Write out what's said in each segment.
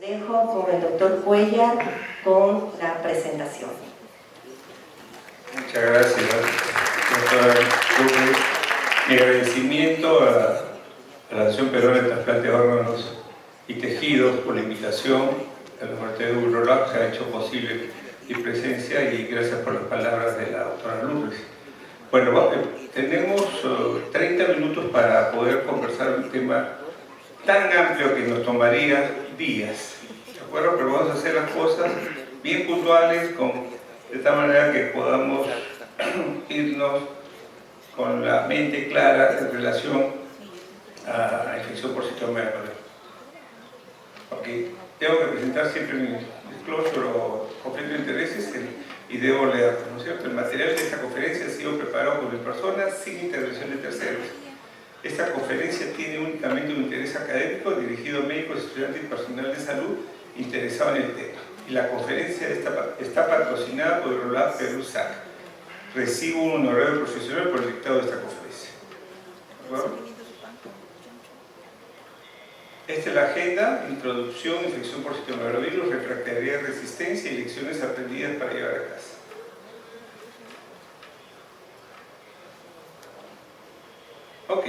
Dejo con el doctor Cuellar con la presentación. Muchas gracias, doctora López. Mi agradecimiento a la Asociación Peruana de Trasplante de Órganos y Tejidos por la invitación, al laboratorio de Urolab, que ha hecho posible mi presencia, y gracias por las palabras de la doctora Lourdes. Bueno, tenemos 30 minutos para poder conversar un tema tan amplio que nos tomaría días, ¿de acuerdo? Pero vamos a hacer las cosas bien puntuales, de tal manera que podamos irnos con la mente clara en relación a la infección por citoma megalovírus. Porque tengo que presentar siempre mi disclosure o conflicto de intereses y debo leerlo, ¿no es cierto? El material de esta conferencia ha sido preparado por mi persona sin intervención de terceros. Esta conferencia tiene únicamente un interés académico dirigido a médicos, estudiantes y personal de salud interesado en el tema. Y la conferencia está patrocinada por Urolab Perú SAC. Recibo un honorario profesional por el dictado de esta conferencia. ¿De acuerdo? Esta es la agenda: introducción, infección por citomegalovirus, refractariedad, resistencia y lecciones aprendidas para llevar a casa. Ok.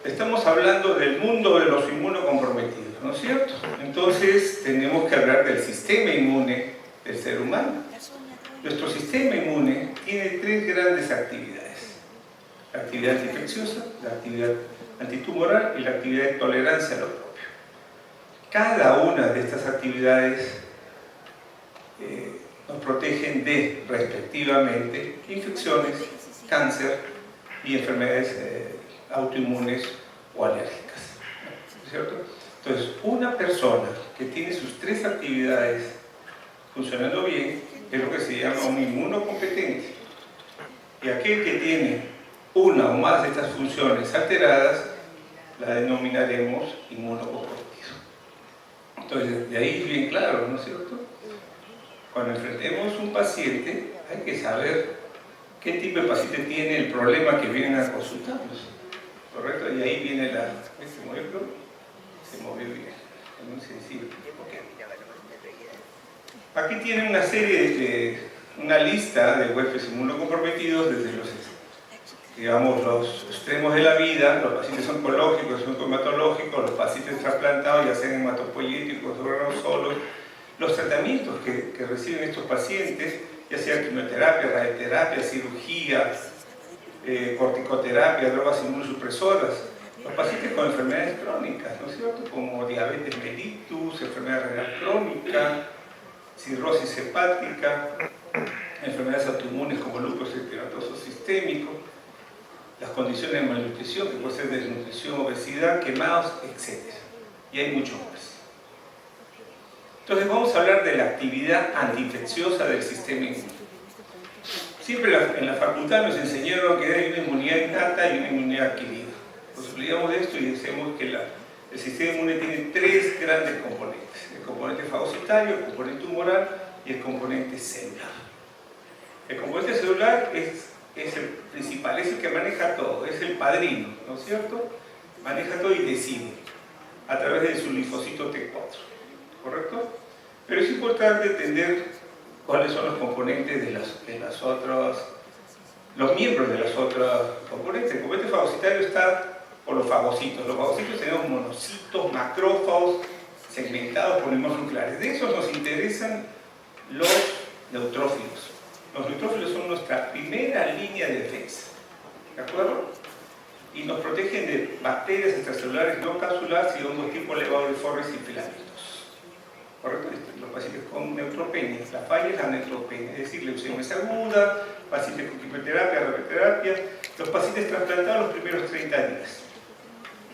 Estamos hablando del mundo de los inmunocomprometidos, ¿no es cierto? Entonces tenemos que hablar del sistema inmune del ser humano. Nuestro sistema inmune tiene tres grandes actividades: la actividad antiinfecciosa, la actividad antitumoral y la actividad de tolerancia a lo propio. Cada una de estas actividades nos protegen de, respectivamente, infecciones, cáncer y enfermedades autoinmunes o alérgicas, ¿no es cierto? Entonces, una persona que tiene sus tres actividades funcionando bien es lo que se llama un inmunocompetente. Y aquel que tiene una o más de estas funciones alteradas la denominaremos inmunocomprometido. Entonces, de ahí es bien claro, ¿no es cierto? Cuando enfrentemos un paciente, hay que saber qué tipo de paciente tiene el problema que vienen a consultarnos, ¿correcto? Y ahí viene este modelo, se movió bien, es muy sensible. Okay. Aquí tienen una serie una lista de huéspedes inmunocomprometidos desde los extremos de la vida: los pacientes oncológicos, oncohematológicos, los pacientes trasplantados, ya sean hematopoyéticos, órganos solos, los tratamientos que reciben estos pacientes, ya sea quimioterapia, radioterapia, cirugía, corticoterapia, drogas inmunosupresoras, los pacientes con enfermedades crónicas, ¿no es cierto?, como diabetes mellitus, enfermedad renal crónica, cirrosis hepática, enfermedades autoinmunes como lupus eritematoso sistémico, las condiciones de malnutrición, que puede ser desnutrición, obesidad, quemados, etc. Y hay mucho más. Entonces vamos a hablar de la actividad antiinfecciosa del sistema inmune. Siempre en la facultad nos enseñaron que hay una inmunidad innata y una inmunidad adquirida. Nos olvidamos de esto y decimos que el sistema inmune tiene tres grandes componentes: el componente fagocitario, el componente tumoral y el componente celular. El componente celular es el principal, es el que maneja todo, es el padrino, ¿no es cierto? Maneja todo y decide a través de su linfocito T4, ¿correcto? Pero es importante entender cuáles son los componentes de los miembros de las otras componentes. El componente fagocitario está por los fagocitos. Los fagocitos tenemos monocitos, macrófagos, segmentados por nucleares. De esos nos interesan los neutrófilos. Los neutrófilos son nuestra primera línea de defensa, ¿de acuerdo? Y nos protegen de bacterias extracelulares no capsulares y hongos tipo levaduriformes y filamentos, ¿correcto? Los pacientes con neutropenia, la falla es la neutropenia, es decir, leucemia aguda, pacientes con quimioterapia, radioterapia, los pacientes trasplantados los primeros 30 días,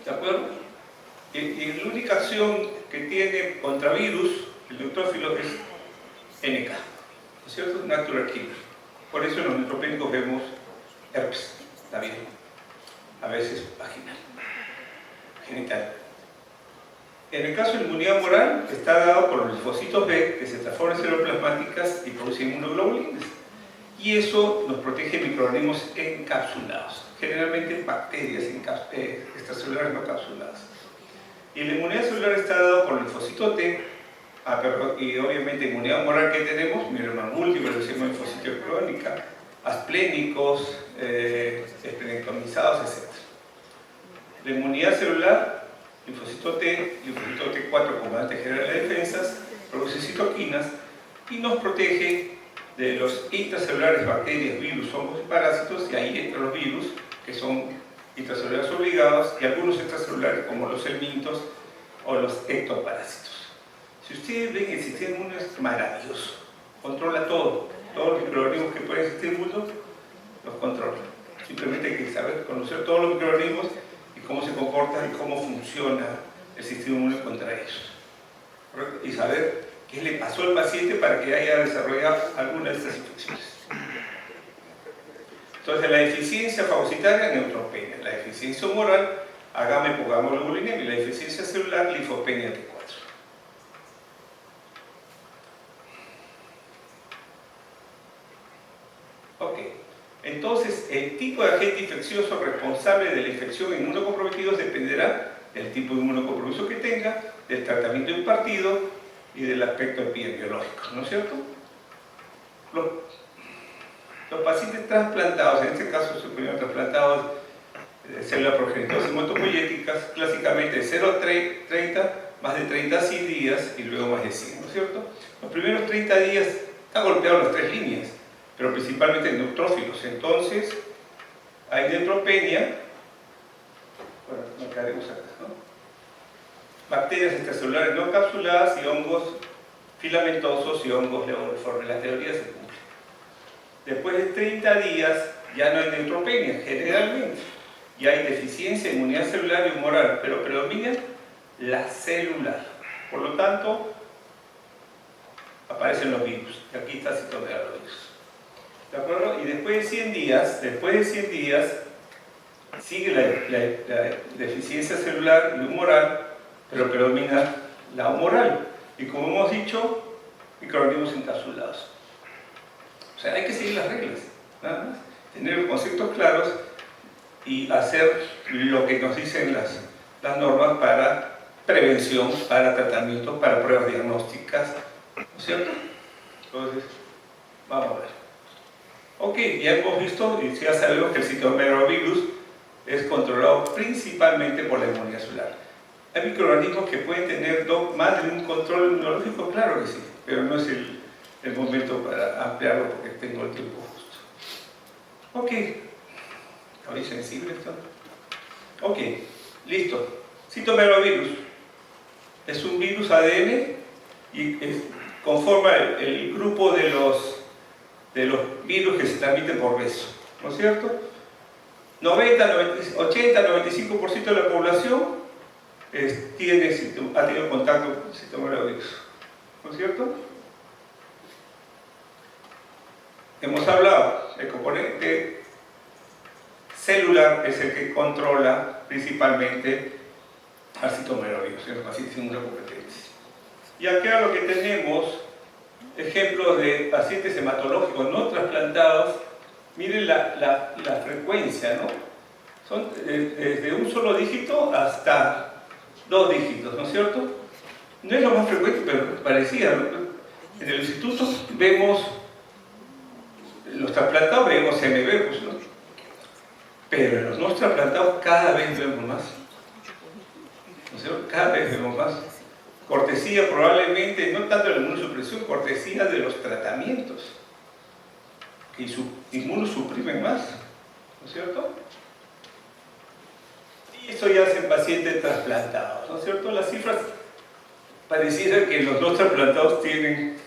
¿de acuerdo? Y la única acción que tiene contra virus, el neutrófilo, es NK. ¿No es cierto? Natural killer. Por eso en los neutropénicos vemos herpes, la vida, a veces vaginal, genital. En el caso de la inmunidad humoral, está dado por los linfocitos B, que se transforman en células plasmáticas y producen inmunoglobulinas. Y eso nos protege de microorganismos encapsulados, generalmente bacterias extracelulares no capsuladas. Y la inmunidad celular está dada por los linfocito T, y obviamente inmunidad humoral que tenemos, mieloma múltiple, decimos linfocitos crónica, asplénicos, esplenectomizados, etc. La inmunidad celular, linfocito T, linfocito T4, comandante general de defensas, produce citoquinas y nos protege de los intracelulares, bacterias, virus, hongos y parásitos, y ahí entran los virus, que son intracelulares obligados, y algunos extracelulares como los helmintos o los ectoparásitos. Si ustedes ven, el sistema inmune es maravilloso, controla todo, todos los microorganismos que pueden existir en el mundo los controla. Simplemente hay que saber conocer todos los microorganismos y cómo se comportan y cómo funciona el sistema inmune contra ellos. ¿Correcto? Y saber qué le pasó al paciente para que haya desarrollado alguna de estas infecciones. Entonces, la deficiencia fagocitaria, neutropenia. La deficiencia humoral, agama hipogamoglobulinemia. Y la deficiencia celular, linfopenia T4. Ok. Entonces, el tipo de agente infeccioso responsable de la infección en inmunocomprometidos dependerá del tipo de inmunocompromiso que tenga, del tratamiento impartido y del aspecto epidemiológico, ¿no es cierto? Los pacientes trasplantados, en este caso superior trasplantados de células progenitores hematopoyéticas, clásicamente de 0 a 30, más de 30 a 100 días y luego más de 100, ¿no es cierto? Los primeros 30 días están golpeados las tres líneas, pero principalmente neutrófilos. Entonces, hay neutropenia, bueno, marcaremos acá, ¿no? Bacterias extracelulares no encapsuladas y hongos filamentosos y hongos levodeformes. La teoría se cumple. Después de 30 días ya no hay neutropenia, generalmente. Y hay deficiencia de inmunidad celular y humoral, pero predomina la celular. Por lo tanto, aparecen los virus. Y aquí está citomegalovirus. ¿De acuerdo? Y después de 100 días, sigue la deficiencia celular y humoral, pero predomina la humoral. Y como hemos dicho, microorganismos encapsulados. O sea, hay que seguir las reglas, nada más. Tener los conceptos claros y hacer lo que nos dicen las normas para prevención, para tratamiento, para pruebas diagnósticas, ¿no es cierto? Entonces, vamos a ver. Ok, ya hemos visto y ya sabemos que el citomegalovirus es controlado principalmente por la inmunidad celular. ¿Hay microorganismos que pueden tener más de un control inmunológico? Claro que sí, pero no es el momento para ampliarlo porque tengo el tiempo justo. Ok, ¿está bien sensible esto? Ok, listo. Citomegalovirus es un virus ADN y conforma el grupo de los virus que se transmiten por beso, ¿no es cierto? 80-95% de la población ha tenido contacto con citomegalovirus, ¿no es cierto? Hemos hablado, el componente celular es el que controla principalmente al citomegalovirus en los pacientes inmunocompetentes. Y acá lo que tenemos, ejemplos de pacientes hematológicos no trasplantados, miren la frecuencia, ¿no? Son desde un solo dígito hasta 2 dígitos, ¿no es cierto? No es lo más frecuente, pero parecía, ¿no? En el instituto vemos los trasplantados, vemos MB, pues, ¿no? Pero en los no trasplantados cada vez vemos más, ¿no es cierto? Cada vez vemos más. Cortesía probablemente, no tanto de la inmunosupresión, cortesía de los tratamientos que inmunosuprimen más, ¿no es cierto? Y eso ya hacen pacientes trasplantados, ¿no es cierto? Las cifras pareciera que los no trasplantados tienen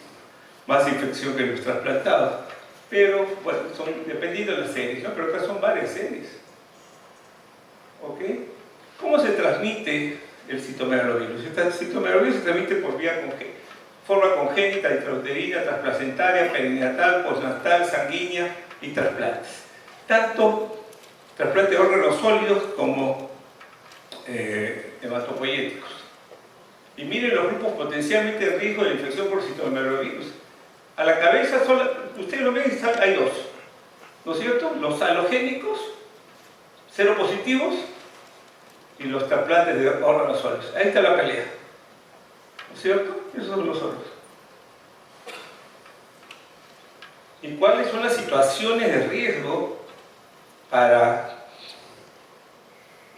más infección que los trasplantados, pero bueno, dependiendo de las series, ¿no? Pero acá son varias series. ¿Ok? ¿Cómo se transmite el citomegalovirus? El citomegalovirus se transmite por forma congénita, intrauterina, transplacentaria, perinatal, postnatal, sanguínea y trasplantes. Tanto trasplante de órganos sólidos como hematopoyéticos. Y miren los grupos potencialmente de riesgo de infección por citomegalovirus. A la cabeza, ustedes lo ven, hay dos, ¿no es cierto? Los halogénicos, seropositivos, y los trasplantes de órganos sólidos. Ahí está la pelea, ¿no es es cierto? Esos son los óleos. ¿Y cuáles son las situaciones de riesgo para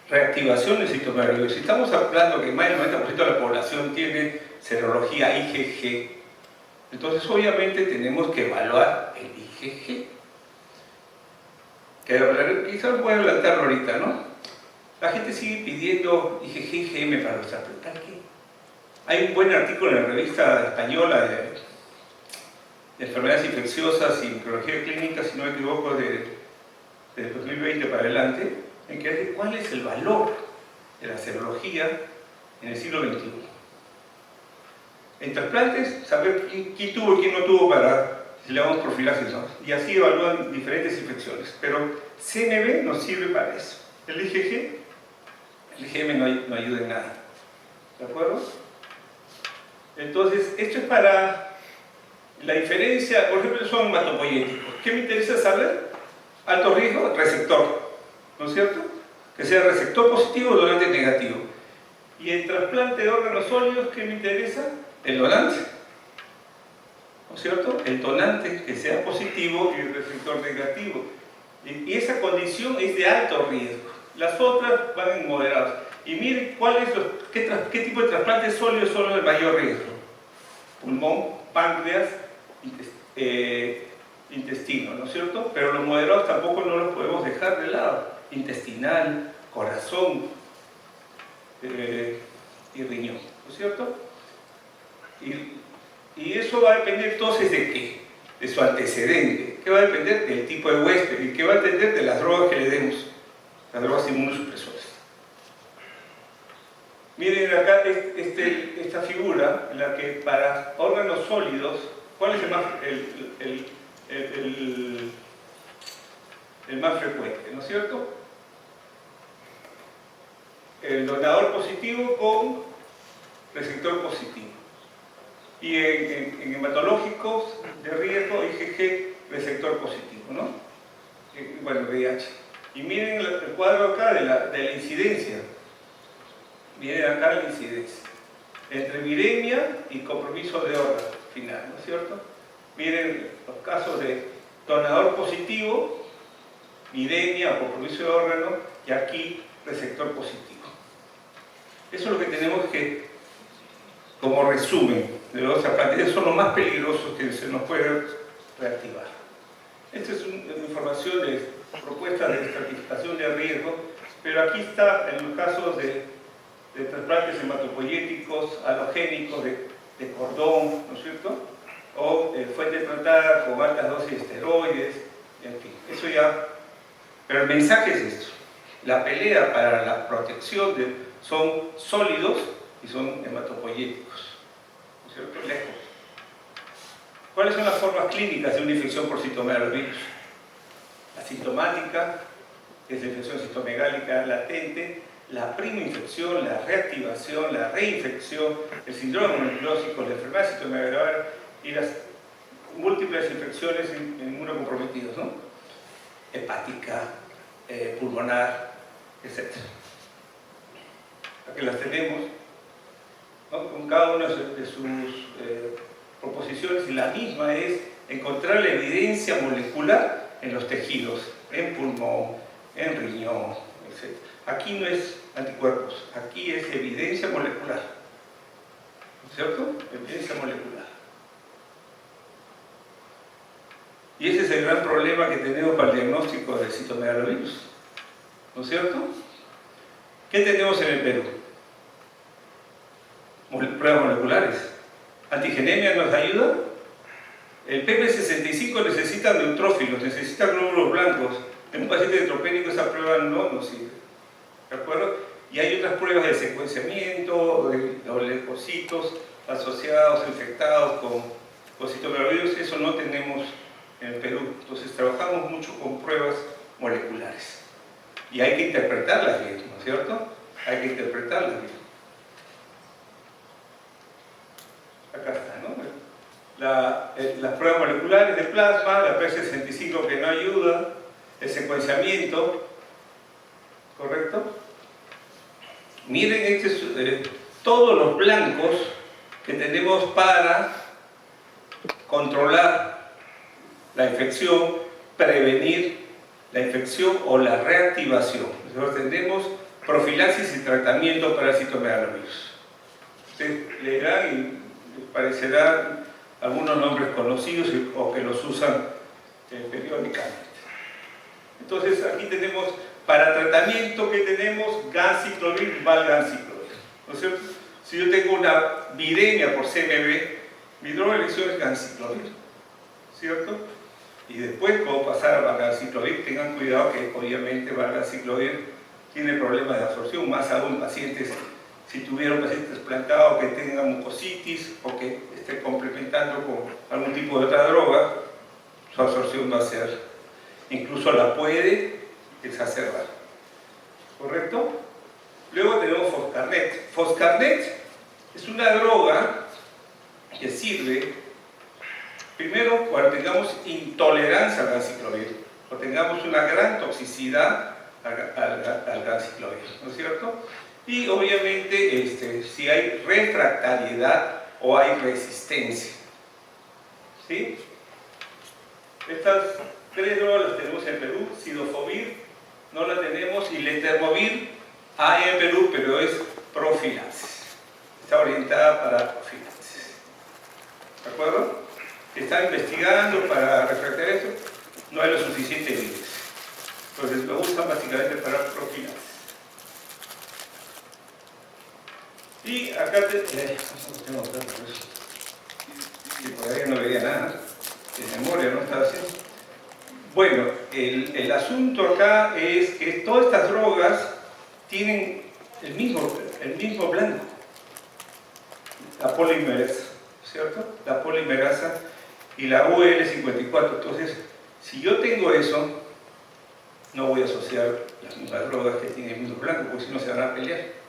reactivación del citomegalovírus? Si estamos hablando que más del 90% de la población tiene serología IgG, entonces obviamente tenemos que evaluar el IgG. Que quizás voy a adelantarlo ahorita, ¿no? La gente sigue pidiendo IgG, IgM para los trasplantes. Hay un buen artículo en la revista española de enfermedades infecciosas y microbiología clínica, si no me equivoco, de 2020 para adelante, en que dice cuál es el valor de la serología en el siglo XXI. En trasplantes, saber quién tuvo y quién no tuvo para si le damos profilaxis, ¿no? Y así evalúan diferentes infecciones. Pero CNV no sirve para eso. El IgG, el IgM no ayuda en nada. ¿De acuerdo? Entonces, esto es para la diferencia. Por ejemplo, son hematopoyéticos. ¿Qué me interesa saber? Alto riesgo, receptor. ¿No es cierto? Que sea receptor positivo o donante negativo. Y el trasplante de órganos sólidos, ¿qué me interesa? El donante. ¿No es cierto? El donante que sea positivo y el receptor negativo. Y esa condición es de alto riesgo. Las otras van en moderados. Y miren qué tipo de trasplantes sólidos son los de mayor riesgo. Pulmón, páncreas, intestino, ¿no es cierto? Pero los moderados tampoco no los podemos dejar de lado. Intestinal, corazón y riñón, ¿no es cierto? Y eso va a depender entonces de qué, de su antecedente, que va a depender del tipo de huésped y que va a depender de las drogas que le demos, las drogas inmunosupresoras. Miren acá esta figura en la que para órganos sólidos, ¿cuál es el más frecuente? ¿No es cierto? El donador positivo con receptor positivo. Y en hematológicos de riesgo, IgG, receptor positivo, ¿no? Bueno, VIH. Y miren el cuadro acá de la incidencia. Miren acá la incidencia. Entre viremia y compromiso de órgano final, ¿no es cierto? Miren los casos de donador positivo, viremia o compromiso de órgano, y aquí receptor positivo. Eso es lo que tenemos que, como resumen de los trasplantes, esos son los más peligrosos que se nos puede reactivar. Esta es una información de propuestas de estratificación de riesgo, pero aquí está en los casos de trasplantes hematopoyéticos, halogénicos, de cordón, ¿no es cierto? O fuente plantada con altas dosis de esteroides, en fin, eso ya. Pero el mensaje es esto: la pelea para la protección son sólidos y son hematopoyéticos, ¿no es cierto? Lejos. ¿Cuáles son las formas clínicas de una infección por citomegalovirus? La sintomática, que es la infección citomegálica latente, la primoinfección, la reactivación, la reinfección, el síndrome mononucleósico, la enfermedad citomegalovirus y las múltiples infecciones inmunocomprometidas, ¿no? Hepática, pulmonar, etc. Aquí las tenemos, ¿no? Con cada una de sus proposiciones, y la misma es encontrar la evidencia molecular en los tejidos, en pulmón, en riñón, etc. Aquí no es anticuerpos, aquí es evidencia molecular, ¿no es cierto? Evidencia molecular. Y ese es el gran problema que tenemos para el diagnóstico del citomegalovirus, ¿no es cierto? ¿Qué tenemos en el Perú? Pruebas moleculares. ¿Antigenemia nos ayuda? El PP65 necesita neutrófilos, necesita glóbulos blancos. En un paciente neutropénico esa prueba no nos sirve, ¿de acuerdo? Y hay otras pruebas de secuenciamiento, de leucocitos asociados, infectados con citomegalovirus. Eso no tenemos en el Perú. Entonces trabajamos mucho con pruebas moleculares. Y hay que interpretarlas bien, ¿no es cierto? Hay que interpretarlas bien. Acá está, ¿no? Las pruebas moleculares de plasma, la P65 que no ayuda, el secuenciamiento, ¿correcto? Miren, todos los blancos que tenemos para controlar la infección, prevenir la infección o la reactivación. Nosotros tenemos profilaxis y tratamiento para el citomegalovirus. Ustedes leerán y les parecerán algunos nombres conocidos o que los usan periódicamente. Entonces aquí tenemos, para tratamiento, que tenemos ganciclovir, valganciclovir, ¿no es cierto? Si yo tengo una viremia por CMV, mi droga de elección es ganciclovir, ¿cierto? Y después puedo pasar a valganciclovir. Tengan cuidado que obviamente valganciclovir tiene problemas de absorción, más aún pacientes, si tuvieron pacientes trasplantados que tengan mucositis o que estén complementando con algún tipo de otra droga, su absorción va a ser, incluso la puede exacerbar. ¿Correcto? Luego tenemos Foscarnet. Foscarnet es una droga que sirve primero cuando tengamos intolerancia al ganciclovir o tengamos una gran toxicidad al ganciclovir, ¿no es cierto? Y obviamente si hay refractariedad o hay resistencia. ¿Sí? Estas tres drogas las tenemos en Perú. Cidofovir no la tenemos, y letermovir hay en Perú, pero es profilaxis. Está orientada para profilaxis. ¿De acuerdo? Está investigando para refractar esto, no hay lo suficiente evidencia. Entonces lo usan básicamente para profilaxis. Y acá tengo otra cosa. Y por ahí no veía nada. De memoria no estaba haciendo. Bueno, el asunto acá es que todas estas drogas tienen el mismo blanco. La polimerasa, ¿cierto? La polimerasa y la UL54. Entonces, si yo tengo eso, no voy a asociar las mismas drogas que tienen el mismo blanco, porque si no se van a pelear.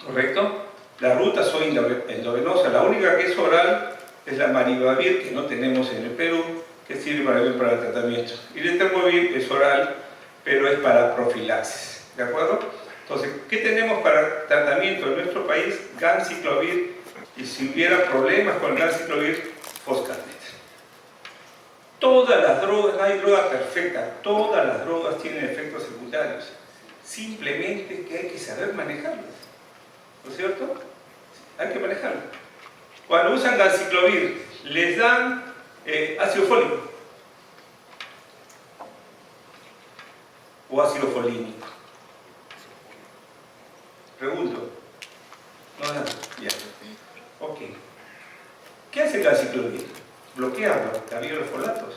¿Correcto? La ruta soy endovenosa, la única que es oral es la maribavir, que no tenemos en el Perú, que sirve para el tratamiento. Y el letermovir es oral, pero es para profilaxis. ¿De acuerdo? Entonces, ¿qué tenemos para tratamiento en nuestro país? Ganciclovir, y si hubiera problemas con el ganciclovir, Foscarnet. Todas las drogas, no hay droga perfecta, todas las drogas tienen efectos secundarios. Simplemente que hay que saber manejarlas. ¿No es cierto? Hay que manejarlas. Cuando usan ganciclovir, les dan ácido fólico o ácido folínico. Pregunto. No, nada. Ya. Ok. ¿Qué hace el ganciclovir? Bloquea la vía de los folatos.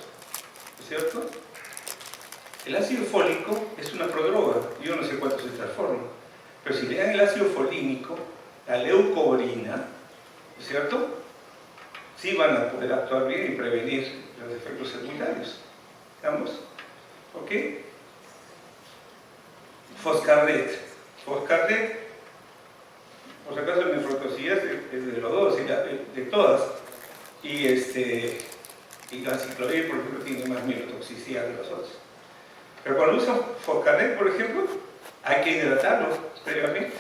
¿No es cierto? El ácido fólico es una prodroga. Yo no sé cuánto se transforma. Pero si le dan el ácido folínico, la leucovorina, ¿no es cierto? Sí van a poder actuar bien y prevenir los efectos secundarios. ¿Estamos? ¿Ok? Foscarnet. Foscarnet, por si acaso, la nefrotoxicidad es de los dos, de todas. Y ganciclovir, por ejemplo, tiene más mielotoxicidad que los otros. Pero cuando usan Foscarnet, por ejemplo, hay que hidratarlo previamente.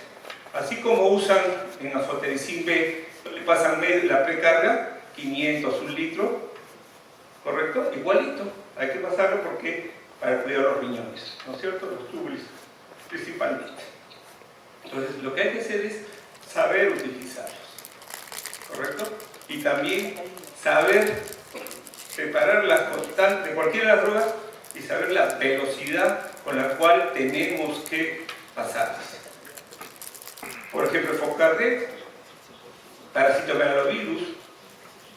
Así como usan en anfotericin B, le pasan la precarga, 500, 1 litro, ¿correcto? Igualito, hay que pasarlo porque para cuidar los riñones, ¿no es cierto? Los túbulos, principalmente. Entonces, lo que hay que hacer es saber utilizarlos, ¿correcto? Y también saber separar las constantes de cualquiera de las drogas y saber la velocidad con la cual tenemos que pasarlas. Por ejemplo, Foscarnet, para citomegalovirus,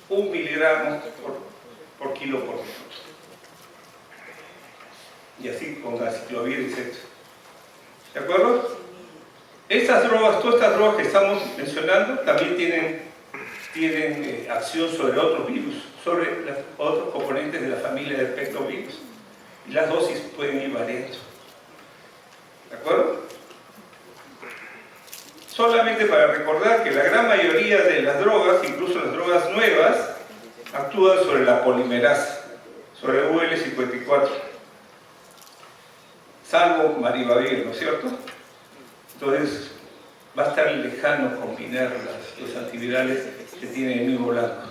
1 miligramo por kilo por minuto. Y así con ganciclovir, etc. ¿De acuerdo? Estas drogas, todas estas drogas que estamos mencionando, también tienen acción sobre otros virus, sobre los otros componentes de la familia del pectovirus. Y las dosis pueden ir variando. ¿De acuerdo? Solamente para recordar que la gran mayoría de las drogas, incluso las drogas nuevas, actúan sobre la polimerasa, sobre UL54, salvo maribavir, ¿no es cierto? Entonces va a estar lejano combinarlas los antivirales que tienen el mismo blanco.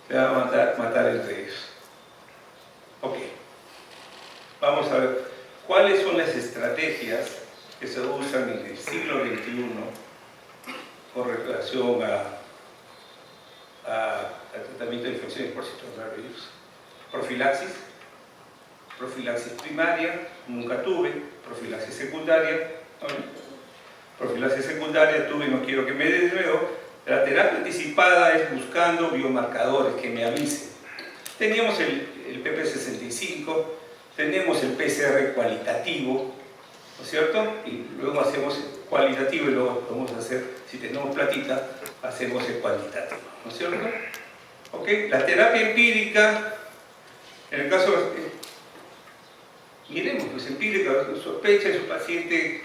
Se van a matar entre ellos. Ok. Vamos a ver cuáles son las estrategias que se usan en el siglo XXI con relación al tratamiento de infecciones por citomegavirus. Profilaxis primaria, nunca tuve. Profilaxis secundaria, no. Profilaxis secundaria tuve, no quiero que me dé de nuevo. La terapia anticipada es buscando biomarcadores que me avisen. Teníamos el PP65, tenemos el PCR cualitativo, ¿no es cierto? Y luego hacemos el cualitativo y luego vamos a hacer, si tenemos platita, hacemos el cuantitativo, ¿no es cierto? ¿Ok? La terapia empírica, en el caso, miremos, pues empírica, sospecha de su paciente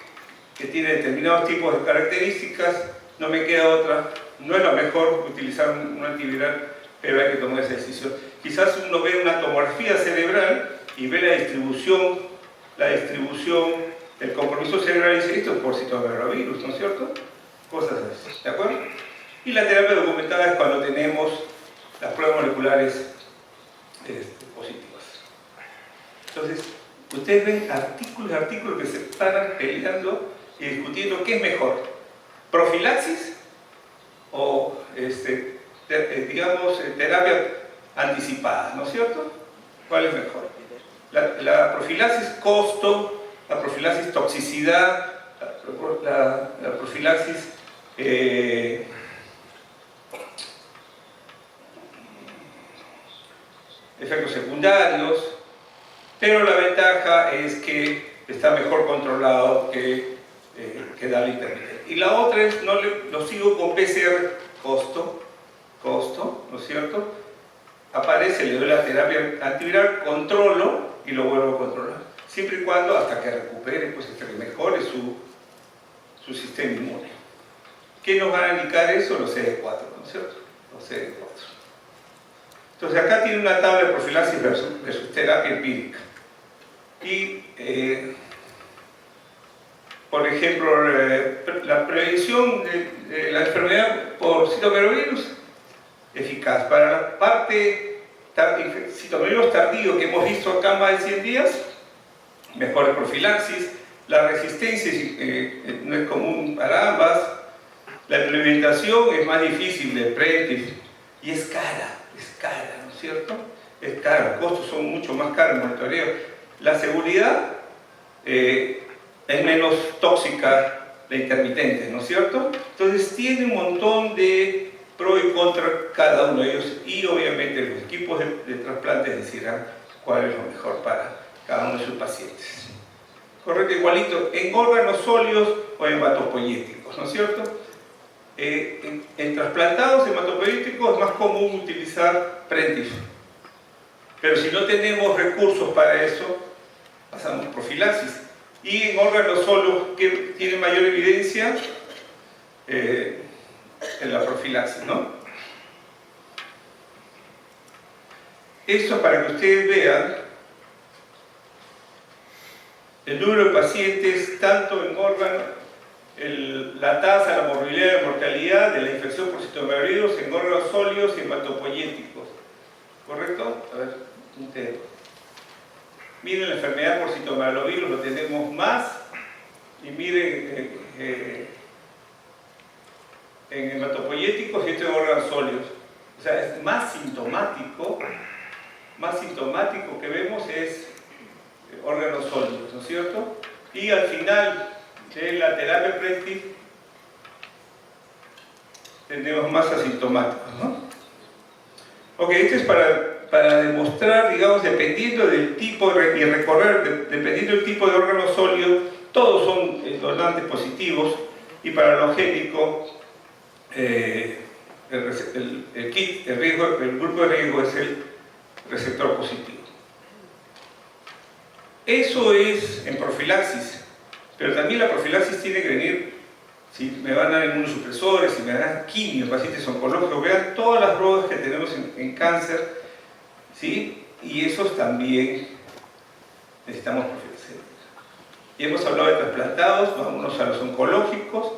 que tiene determinados tipos de características, no me queda otra, no es lo mejor utilizar un antiviral, pero hay que tomar esa decisión. Quizás uno ve una tomografía cerebral y ve la distribución del compromiso cerebral y dice, esto es por citomegalovirus, ¿no es cierto? Cosas así, ¿de acuerdo? Y la terapia documentada es cuando tenemos las pruebas moleculares positivas. Entonces, ustedes ven artículos que se están peleando y discutiendo qué es mejor, profilaxis o terapia anticipada, ¿no es cierto? ¿Cuál es mejor? La profilaxis costo, la profilaxis toxicidad, la profilaxis efectos secundarios, pero la ventaja es que está mejor controlado que darle intermitente. Y la otra es, lo sigo con PCR costo, ¿no es cierto? Aparece, le doy la terapia antiviral, controlo y lo vuelvo a controlar. Siempre y cuando, hasta que recupere, pues hasta que mejore su sistema inmune. ¿Qué nos van a indicar eso? Los CD4, ¿no es cierto? Los CD4. Entonces acá tiene una tabla de profilaxis versus terapia empírica. Y, por ejemplo, la prevención de la enfermedad por citomegalovirus, eficaz. Para la parte citomegalovirus tardío que hemos visto acá más de 100 días, mejor profilaxis. La resistencia no es común para ambas. La implementación es más difícil de Prentice y es cara, ¿no es cierto? Es cara, los costos son mucho más caros en monitoreo. La seguridad es menos tóxica la intermitente, ¿no es cierto? Entonces tiene un montón de pro y contra cada uno de ellos y obviamente los equipos de trasplantes decidirán cuál es lo mejor para cada uno de sus pacientes. Correcto, igualito en órganos sólidos o hematopoyéticos, ¿no es cierto? En trasplantados hematopoyéticos es más común utilizar Prentice, pero si no tenemos recursos para eso, pasamos profilaxis. Y en órganos sólidos que tienen mayor evidencia, en la profilaxis, ¿no? Eso para que ustedes vean el número de pacientes, tanto en órganos, la tasa, la morbilidad y la mortalidad de la infección por citomegalovirus en órganos sólidos y hematopoyéticos. ¿Correcto? A ver, un tema. Miren la enfermedad por citomegalovirus, lo tenemos más, y miren en hematopoyéticos y esto en órganos sólidos. O sea, es más sintomático que vemos es órganos sólidos, ¿no es cierto? Y al final de la terapia Prentice tenemos más asintomáticos, ¿no? Ok, esto es para demostrar, digamos, dependiendo del tipo y recorrer, dependiendo del tipo de órgano sólido, todos son donantes positivos, y para lo génico el grupo de riesgo es el receptor positivo. Eso es en profilaxis, pero también la profilaxis tiene que venir, si me van a dar inmunosupresores, si me dan quimio, pacientes oncológicos, vean todas las drogas que tenemos en cáncer, ¿sí? Y esos también necesitamos profilaxis. Y hemos hablado de trasplantados, vámonos a los oncológicos,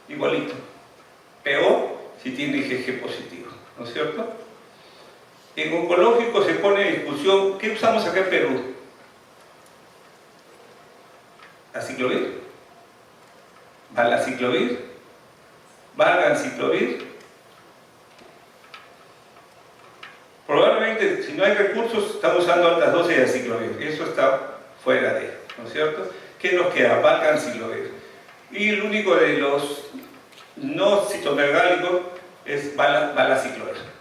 igualito. Peor, si tiene IgG positivo, ¿no es cierto? En oncológico se pone en discusión, ¿qué usamos acá en Perú? ¿Aciclovir? ¿Valaciclovir? ¿Valganciclovir? Probablemente, si no hay recursos, estamos usando altas dosis de aciclovir. Eso está fuera de, ¿no es cierto? ¿Qué nos queda? Valganciclovir. Y el único de los no citomegálicos es valaciclovir.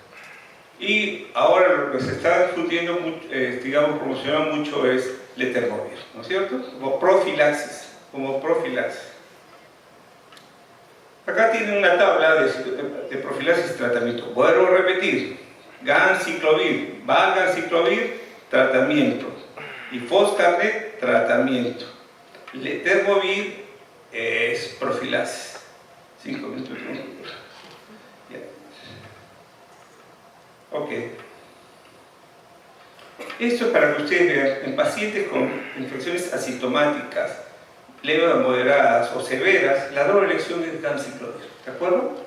Y ahora lo que se está discutiendo, digamos, promocionando mucho es letermovir, ¿no es cierto? Como profilaxis. Acá tienen una tabla de profilaxis y tratamiento. Vuelvo a repetir: ganciclovir, valganciclovir, tratamiento. Y foscarnet, tratamiento. Letermovir es profilaxis. 5 minutos. Ya. Ok. Esto es para que ustedes vean, en pacientes con infecciones asintomáticas, leves, moderadas o severas, la doble elección es ganciclovir, ¿de acuerdo?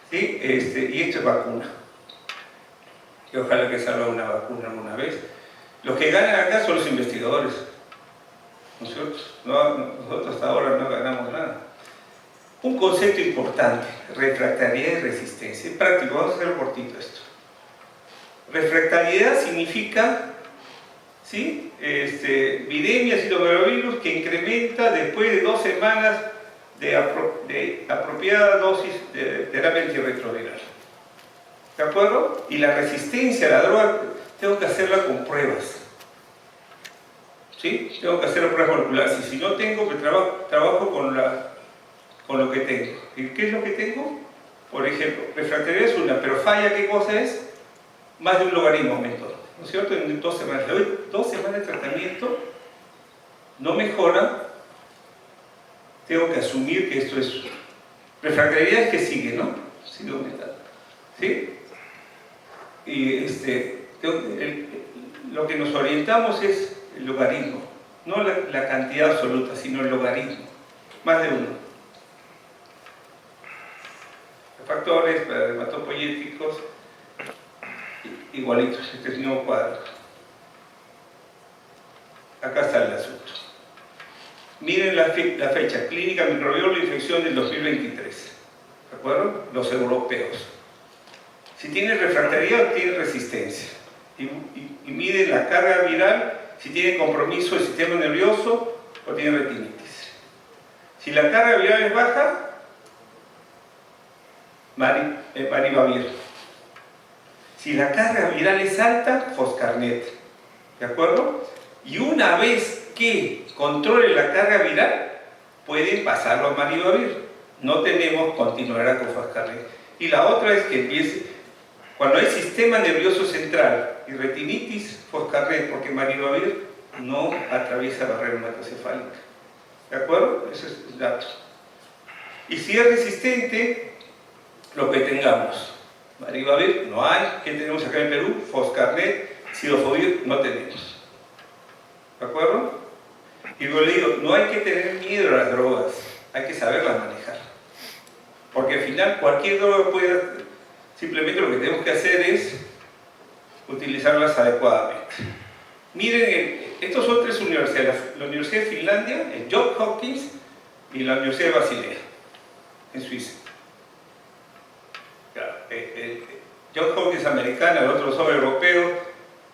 ¿Sí? Y esto es vacuna. Y ojalá que salga una vacuna alguna vez. Los que ganan acá son los investigadores. Nosotros hasta ahora no ganamos nada. Un concepto importante: refractariedad y resistencia. Es práctico, vamos a hacer cortito esto. Refractariedad significa, ¿sí?, viremia, citomegalovirus, que incrementa después de 2 semanas de apropiada dosis de terapia antirretroviral. ¿De acuerdo? Y la resistencia a la droga tengo que hacerla con pruebas. ¿Sí? Tengo que hacer pruebas moleculares. Y si no tengo, pues trabajo con lo que tengo. ¿Y qué es lo que tengo? Por ejemplo, refractariedad es una, pero falla, ¿qué cosa es? Más de un logaritmo aumentó, ¿no es cierto? En 2 semanas. Le doy 2 semanas de tratamiento, no mejora, tengo que asumir que esto es refractariedad, es que sigue, ¿no? Sigue aumentando. ¿Sí? Y lo que nos orientamos es el logaritmo, no la cantidad absoluta, sino el logaritmo, más de 1. Los factores para hematopoyéticos igualitos, este es el mismo cuadro. Acá está el asunto. Miren la fecha: clínica microbióloga, infección del 2023. ¿De acuerdo? Los europeos. Si tiene refractariedad, tiene resistencia. Y miden la carga viral, si tiene compromiso del sistema nervioso o tiene retinitis. Si la carga viral es baja, maribavir. Si la carga viral es alta, foscarnet. ¿De acuerdo? Y una vez que controle la carga viral, pueden pasarlo a maribavir. No tenemos, continuará con foscarnet. Y la otra es que empiece, cuando hay sistema nervioso central y retinitis, foscarnet, porque maribavir no atraviesa barrera hematocefálica. ¿De acuerdo? Ese es el dato. Y si es resistente, lo que tengamos. Maribavir no hay. ¿Qué tenemos acá en Perú? Foscarnet. Cidofovir no tenemos. ¿De acuerdo? Y yo le digo, no hay que tener miedo a las drogas, hay que saberlas manejar. Porque al final cualquier droga puede... Simplemente lo que tenemos que hacer es utilizarlas adecuadamente. Miren, estos son 3 universidades. La Universidad de Finlandia, el Johns Hopkins y la Universidad de Basilea, en Suiza. Johns Hopkins es americana, el otro son europeos,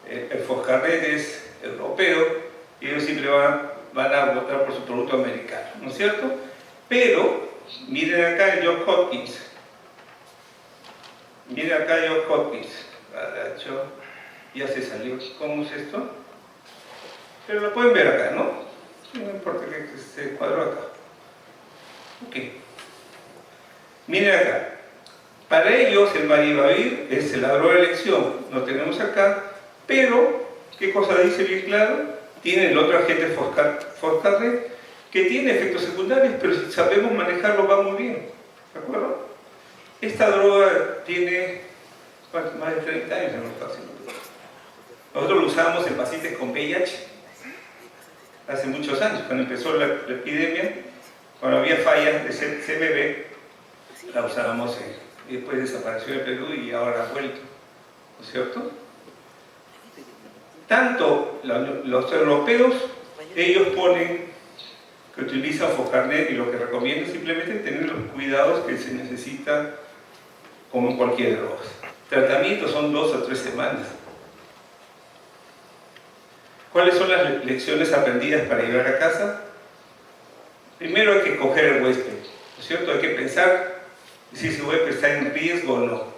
el foscarnet es europeo, y ellos siempre van a votar por su producto americano, ¿no es cierto? Pero, miren acá el Johns Hopkins. Miren acá Johns Hopkins. Ya se salió. ¿Cómo es esto? Pero lo pueden ver acá, ¿no? No importa que se cuadró acá. Ok. Miren acá. Para ellos el maribavir es la droga de elección. Lo tenemos acá. Pero, ¿qué cosa dice bien claro? Tiene el otro agente foscarnet, que tiene efectos secundarios, pero si sabemos manejarlo va muy bien. ¿De acuerdo? Esta droga tiene más de 30 años en los pacientes. Nosotros lo usamos en pacientes con VIH hace muchos años, cuando empezó la epidemia, cuando había fallas de CMV, la usábamos y después desapareció de Perú y ahora ha vuelto, ¿no es cierto? Tanto los europeos, ellos ponen que utilizan Focarnet y lo que recomiendo es simplemente tener los cuidados que se necesita como en cualquier droga. Tratamientos son 2 o 3 semanas. ¿Cuáles son las lecciones aprendidas para llevar a casa? Primero hay que coger el huésped, ¿no es cierto? Hay que pensar si ese huésped está en riesgo o no.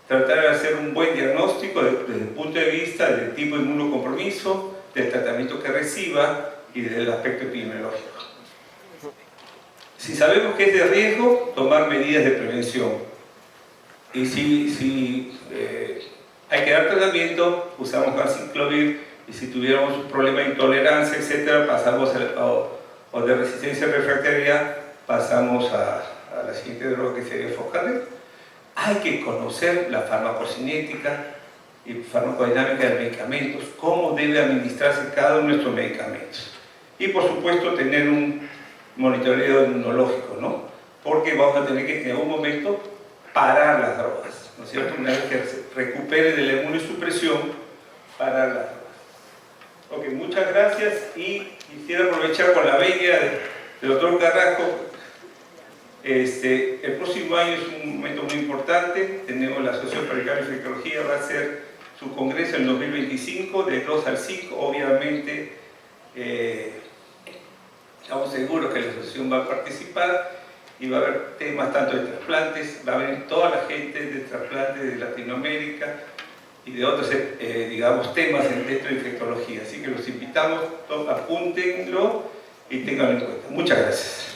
Tratar de hacer un buen diagnóstico desde el punto de vista del tipo de inmunocompromiso, del tratamiento que reciba y del aspecto epidemiológico. Si sabemos que es de riesgo, tomar medidas de prevención. Y si hay que dar tratamiento, usamos vanciclovir, y si tuviéramos un problema de intolerancia, etc., pasamos o de resistencia refractaria, pasamos a la siguiente droga que sería Focarnet. Hay que conocer la farmacocinética y farmacodinámica de medicamentos, cómo debe administrarse cada uno de nuestros medicamentos. Y por supuesto tener un monitoreo inmunológico, ¿no? Porque vamos a tener que en algún momento parar las drogas, ¿no es cierto? Una vez que se recupere de la inmunosupresión, parar las drogas. Ok, muchas gracias y quisiera aprovechar con la venia del doctor Carrasco. El próximo año es un momento muy importante. Tenemos la Asociación para el Cambio de Infectología, va a hacer su congreso en 2025, del 2 al 5. Obviamente, estamos seguros que la asociación va a participar y va a haber temas tanto de trasplantes, va a venir toda la gente de trasplantes de Latinoamérica y de otros, digamos, temas dentro de infectología. Así que los invitamos, apúntenlo y ténganlo en cuenta. Muchas gracias.